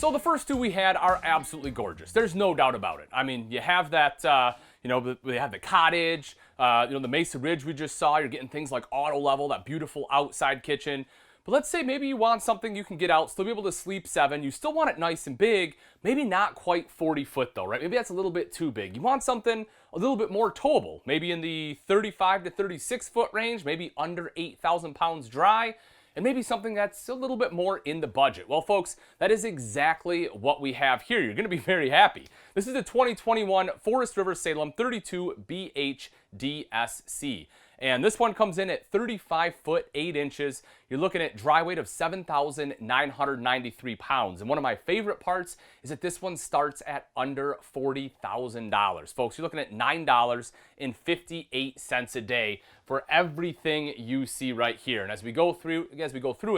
So the first two we had are absolutely gorgeous. There's no doubt about it. I mean, you have that, we have the cottage, the Mesa Ridge we just saw. You're getting things like auto level, that beautiful outside kitchen. But let's say maybe you want something you can get out, still be able to sleep 7. You still want it nice and big, maybe not quite 40 foot though, right? Maybe that's a little bit too big. You want something a little bit more towable, maybe in the 35 to 36 foot range, maybe under 8,000 pounds dry, and maybe something that's a little bit more in the budget. Well, folks, that is exactly what we have here. You're going to be very happy. This is the 2021 Forest River Salem 32BHDSC. And this one comes in at 35 foot 8 inches. You're looking at dry weight of 7,993 pounds. And one of my favorite parts is that this one starts at under $40,000. Folks, you're looking at $9.58 a day for everything you see right here. And as we go through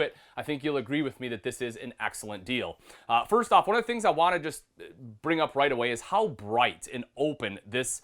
it, I think you'll agree with me that this is an excellent deal. First off, one of the things I want to just bring up right away is how bright and open this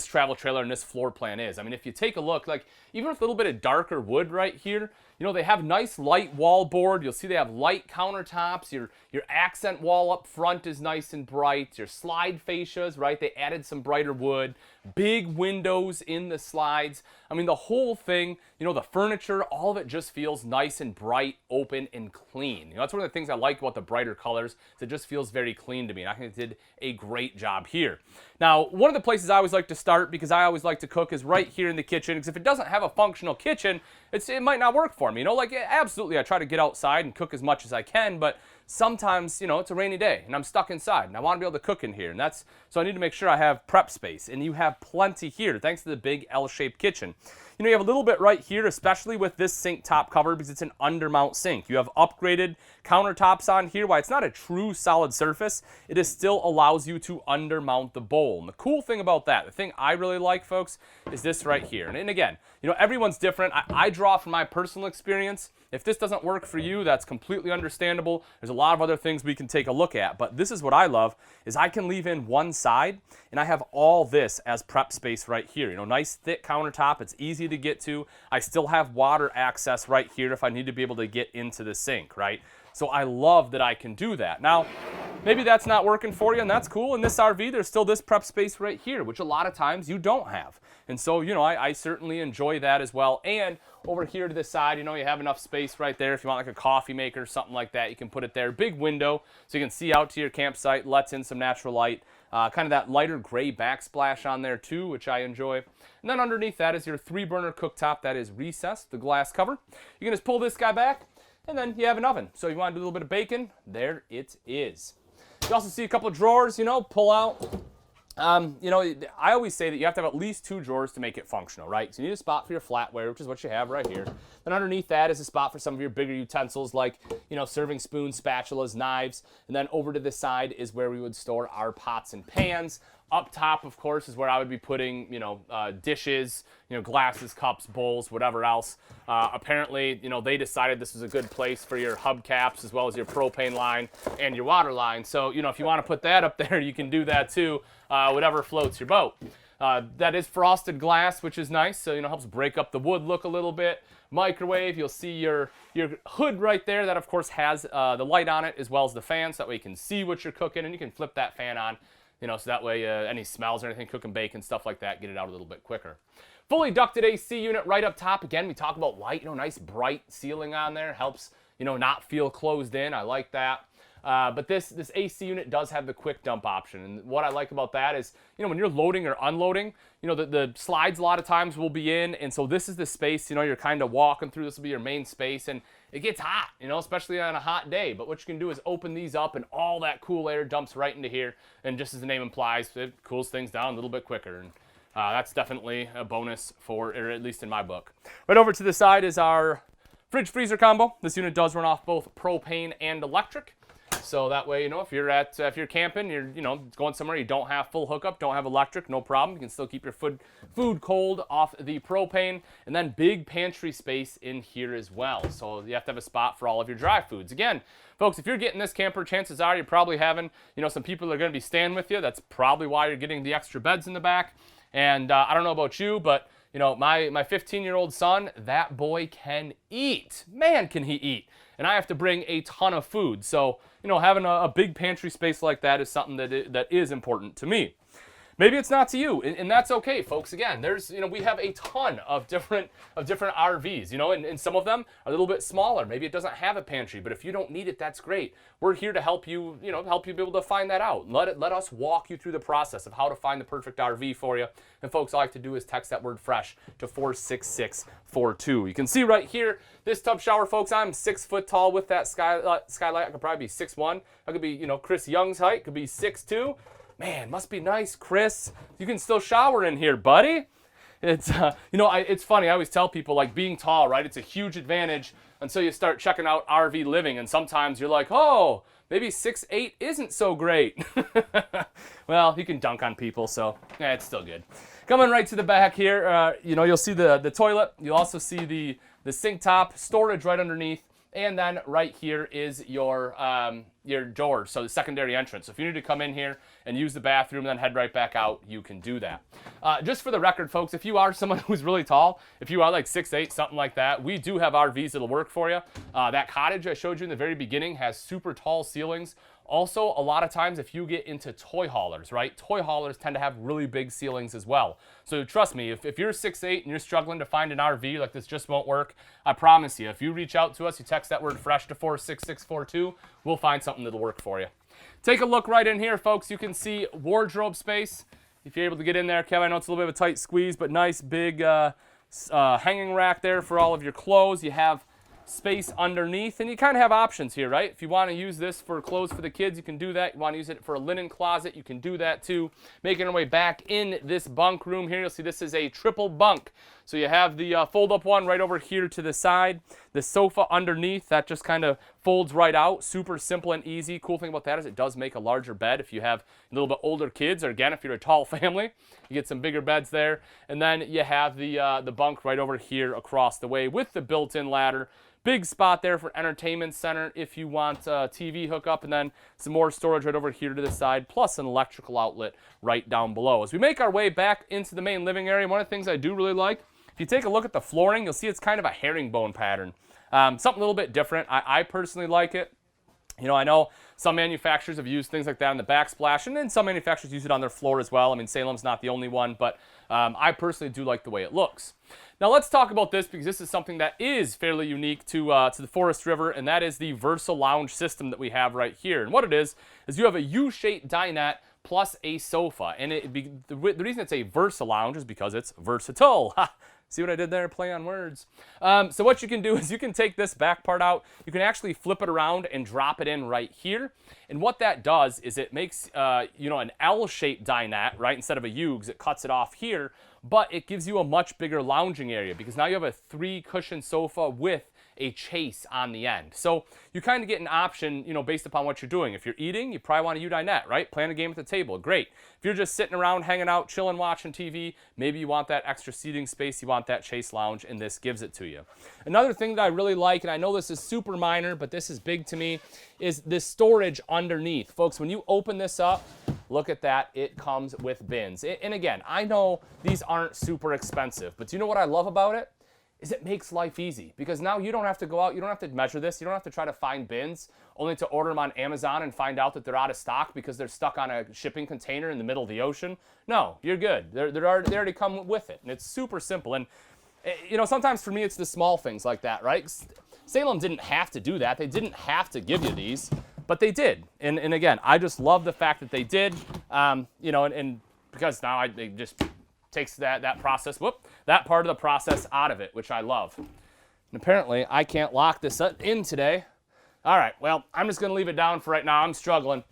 travel trailer and this floor plan is. I mean, if you take a look, like even with a little bit of darker wood right here, they have nice light wall board. You'll see they have light countertops. Your accent wall up front is nice and bright. Your slide fascias, right? They added some brighter wood. Big windows in the slides. I mean, the whole thing, the furniture, all of it just feels nice and bright, open, and clean. That's one of the things I like about the brighter colors. Is it just feels very clean to me, and I think they did a great job here. Now, one of the places I always like to start, because I always like to cook, is right here in the kitchen, because if it doesn't have a functional kitchen, it might not work for me. Absolutely, I try to get outside and cook as much as I can, but sometimes, it's a rainy day and I'm stuck inside and I want to be able to cook in here. And so I need to make sure I have prep space, and you have plenty here thanks to the big L-shaped kitchen. You have a little bit right here, especially with this sink top cover, because it's an undermount sink. You have upgraded countertops on here. While it's not a true solid surface, it still allows you to undermount the bowl. And the cool thing about that, the thing I really like, folks, is this right here. And again, everyone's different. I draw from my personal experience. If this doesn't work for you, that's completely understandable. There's a lot of other things we can take a look at, but this is what I love, is I can leave in one side and I have all this as prep space right here. Nice thick countertop. It's easy to get to. I still have water access right here if I need to be able to get into the sink, right? So I love that I can do that. Now, maybe that's not working for you, and that's cool. In this RV, there's still this prep space right here, which a lot of times you don't have. And so, I certainly enjoy that as well. And over here to the side, you have enough space right there. If you want like a coffee maker or something like that, you can put it there. Big window, so you can see out to your campsite, lets in some natural light. Kind of that lighter gray backsplash on there too, which I enjoy. And then underneath that is your 3-burner cooktop that is recessed, the glass cover. You can just pull this guy back, and then you have an oven. So you want to do a little bit of bacon, there it is. You also see a couple of drawers, pull out. I always say that you have to have at least 2 drawers to make it functional, right? So you need a spot for your flatware, which is what you have right here. Then underneath that is a spot for some of your bigger utensils like, serving spoons, spatulas, knives. And then over to the side is where we would store our pots and pans. Up top, of course, is where I would be putting, dishes, glasses, cups, bowls, whatever else. Apparently, they decided this was a good place for your hubcaps as well as your propane line and your water line. So, if you want to put that up there, you can do that too, whatever floats your boat. That is frosted glass, which is nice, so, helps break up the wood look a little bit. Microwave, you'll see your hood right there. That, of course, has the light on it as well as the fan, so that way you can see what you're cooking, and you can flip that fan on. So that way any smells or anything, cooking bacon, stuff like that, get it out a little bit quicker. Fully ducted AC unit right up top. Again, we talk about light, nice bright ceiling on there. Helps, not feel closed in. I like that. But this AC unit does have the quick dump option. And what I like about that is, when you're loading or unloading, the slides a lot of times will be in. And so this is the space, you're kind of walking through. This will be your main space. And it gets hot, especially on a hot day. But what you can do is open these up and all that cool air dumps right into here. And just as the name implies, it cools things down a little bit quicker. And that's definitely a bonus or at least in my book. Right over to the side is our fridge freezer combo. This unit does run off both propane and electric. So that way, if you're camping, you're, going somewhere, you don't have full hookup, don't have electric, no problem. You can still keep your food cold off the propane. And then big pantry space in here as well. So you have to have a spot for all of your dry foods. Again, folks, if you're getting this camper, chances are you're probably having, some people that are going to be staying with you. That's probably why you're getting the extra beds in the back. And I don't know about you, but You know, my 15-year-old son, that boy can eat. Man, can he eat. And I have to bring a ton of food. So, you know, having a big pantry space like that is something that is important to me. Maybe it's not to you, and that's okay, folks. Again, we have a ton of different RVs, and some of them are a little bit smaller. Maybe it doesn't have a pantry, but if you don't need it, that's great. We're here to help you, help you be able to find that out. Let us walk you through the process of how to find the perfect RV for you. And folks, all I have to do is text that word FRESH to 46642. You can see right here, this tub shower, folks, I'm 6 foot tall with that skylight. I could probably be 6'1". I could be, Chris Young's height, could be 6'2". Man, must be nice, Chris. You can still shower in here, buddy. It's, it's funny. I always tell people, like, being tall, right? It's a huge advantage until you start checking out RV living. And sometimes you're like, oh, maybe 6'8" isn't so great. Well, you can dunk on people, so yeah, it's still good. Coming right to the back here, you'll see the toilet. You'll also see the sink top, storage right underneath. And then right here is your door, so the secondary entrance. So if you need to come in here and use the bathroom, then head right back out, you can do that. Just for the record, folks, if you are someone who's really tall, if you are like 6'8", something like that, we do have RVs that'll work for you. That cottage I showed you in the very beginning has super tall ceilings. Also, a lot of times if you get into toy haulers, right? Toy haulers tend to have really big ceilings as well. So trust me, if you're 6'8" and you're struggling to find an RV, like this just won't work, I promise you, if you reach out to us, you text that word FRESH to 46642, we'll find something that'll work for you. Take a look right in here, folks. You can see wardrobe space. If you're able to get in there, Kevin, I know it's a little bit of a tight squeeze, but nice big hanging rack there for all of your clothes. You have space underneath, and you kind of have options here, right? If you want to use this for clothes for the kids, you can do that. You want to use it for a linen closet, you can do that too. Making our way back in this bunk room here, you'll see this is a triple bunk. So you have the fold-up one right over here to the side. The sofa underneath, that just kind of folds right out. Super simple and easy. Cool thing about that is it does make a larger bed if you have a little bit older kids, or again, if you're a tall family, you get some bigger beds there. And then you have the bunk right over here across the way with the built-in ladder. Big spot there for entertainment center if you want a TV hookup, and then some more storage right over here to the side, plus an electrical outlet right down below. As we make our way back into the main living area, one of the things I do really like, if you take a look at the flooring, you'll see it's kind of a herringbone pattern. Something a little bit different. I personally like it. I know some manufacturers have used things like that on the backsplash, and then some manufacturers use it on their floor as well. I mean, Salem's not the only one, but I personally do like the way it looks. Now let's talk about this, because this is something that is fairly unique to the Forest River, and that is the Versa Lounge system that we have right here. And what it is you have a U-shaped dinette plus a sofa. And the reason it's a Versa Lounge is because it's versatile. See what I did there? Play on words. So what you can do is you can take this back part out. You can actually flip it around and drop it in right here. And what that does is it makes an L-shaped dinette, right, instead of a U, because it cuts it off here. But it gives you a much bigger lounging area, because now you have a 3-cushion sofa with a chaise on the end. So you kind of get an option, based upon what you're doing. If you're eating, you probably want a u-dinette, right? Playing a game at the table, great. If you're just sitting around, hanging out, chilling, watching TV, maybe you want that extra seating space, you want that chaise lounge, and this gives it to you. Another thing that I really like, and I know this is super minor, but this is big to me, is this storage underneath. Folks, when you open this up, look at that, it comes with bins. And again, I know these aren't super expensive, but do you know what I love about it? Is it makes life easy, because now you don't have to go out, you don't have to measure this, you don't have to try to find bins, only to order them on Amazon and find out that they're out of stock because they're stuck on a shipping container in the middle of the ocean. No, you're good. They already come with it, and it's super simple. And sometimes for me it's the small things like that, right? Salem didn't have to do that. They didn't have to give you these, but they did. And again, I just love the fact that they did, and because now it just takes that process, that part of the process out of it, which I love. And apparently, I can't lock this in today. All right, well, I'm just going to leave it down for right now. I'm struggling.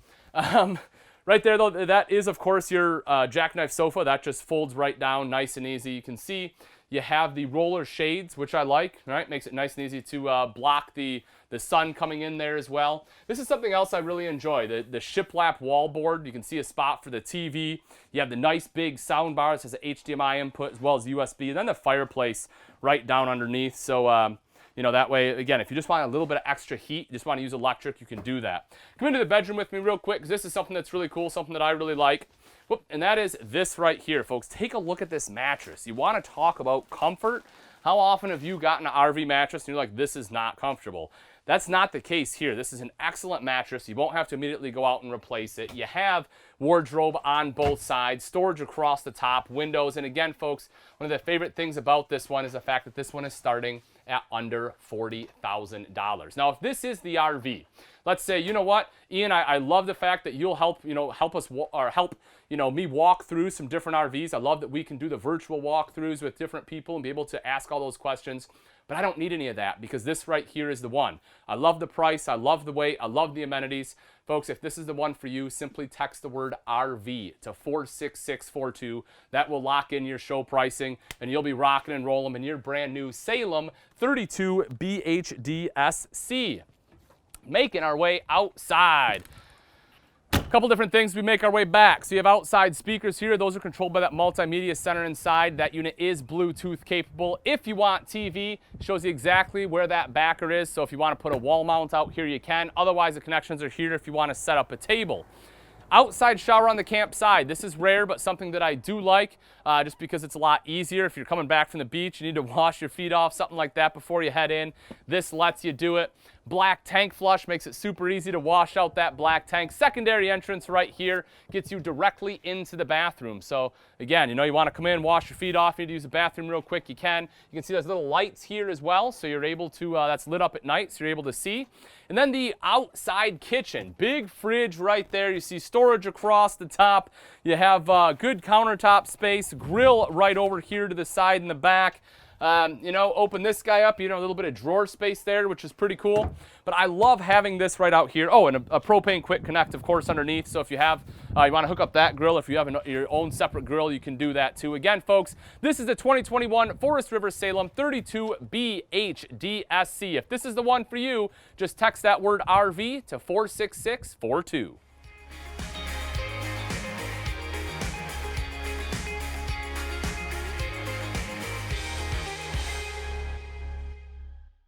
Right there, though, that is, of course, your jackknife sofa. That just folds right down, nice and easy. You can see you have the roller shades, which I like, right? Makes it nice and easy to block the sun coming in there as well. This is something else I really enjoy, the shiplap wall board. You can see a spot for the TV. You have the nice big sound bar that has an HDMI input as well as USB, and then the fireplace right down underneath. So, that way, again, if you just want a little bit of extra heat, you just want to use electric, you can do that. Come into the bedroom with me real quick, because this is something that's really cool, something that I really like. Whoop, and that is this right here, folks. Take a look at this mattress. You want to talk about comfort? How often have you gotten an RV mattress and you're like, this is not comfortable? That's not the case here. This is an excellent mattress. You won't have to immediately go out and replace it. You have wardrobe on both sides, storage across the top, windows. And again, folks, one of the favorite things about this one is the fact that this one is starting at under $40,000. Now, if this is the RV, let's say, you know what, Ian, I love the fact that you'll help us help me walk through some different RVs. I love that we can do the virtual walkthroughs with different people and be able to ask all those questions. But I don't need any of that because this right here is the one. I love the price. I love the weight. I love the amenities. Folks, if this is the one for you, simply text the word RV to 46642. That will lock in your show pricing, and you'll be rocking and rolling in your brand new Salem 32BHDSC. Making our way outside. A couple different things. We make our way back. So you have outside speakers here. Those are controlled by that multimedia center inside. That unit is Bluetooth capable. If you want TV, it shows you exactly where that backer is. So if you want to put a wall mount out here, you can. Otherwise, the connections are here if you want to set up a table. Outside shower on the campsite. This is rare, but something that I do like just because it's a lot easier. If you're coming back from the beach, you need to wash your feet off, something like that before you head in. This lets you do it. Black tank flush makes it super easy to wash out that black tank. Secondary entrance right here gets you directly into the bathroom. So again, you want to come in, wash your feet off, you need to use the bathroom real quick, you can. You can see there's little lights here as well, so you're able to, that's lit up at night, so you're able to see. And then the outside kitchen, big fridge right there. You see storage across the top. You have good countertop space, grill right over here to the side and the back. Open this guy up, a little bit of drawer space there, which is pretty cool. But I love having this right out here. Oh, and a propane quick connect, of course, underneath. So if you have, you want to hook up that grill, if you have your own separate grill, you can do that too. Again, folks, this is the 2021 Forest River Salem 32BHDSC. If this is the one for you, just text that word RV to 46642.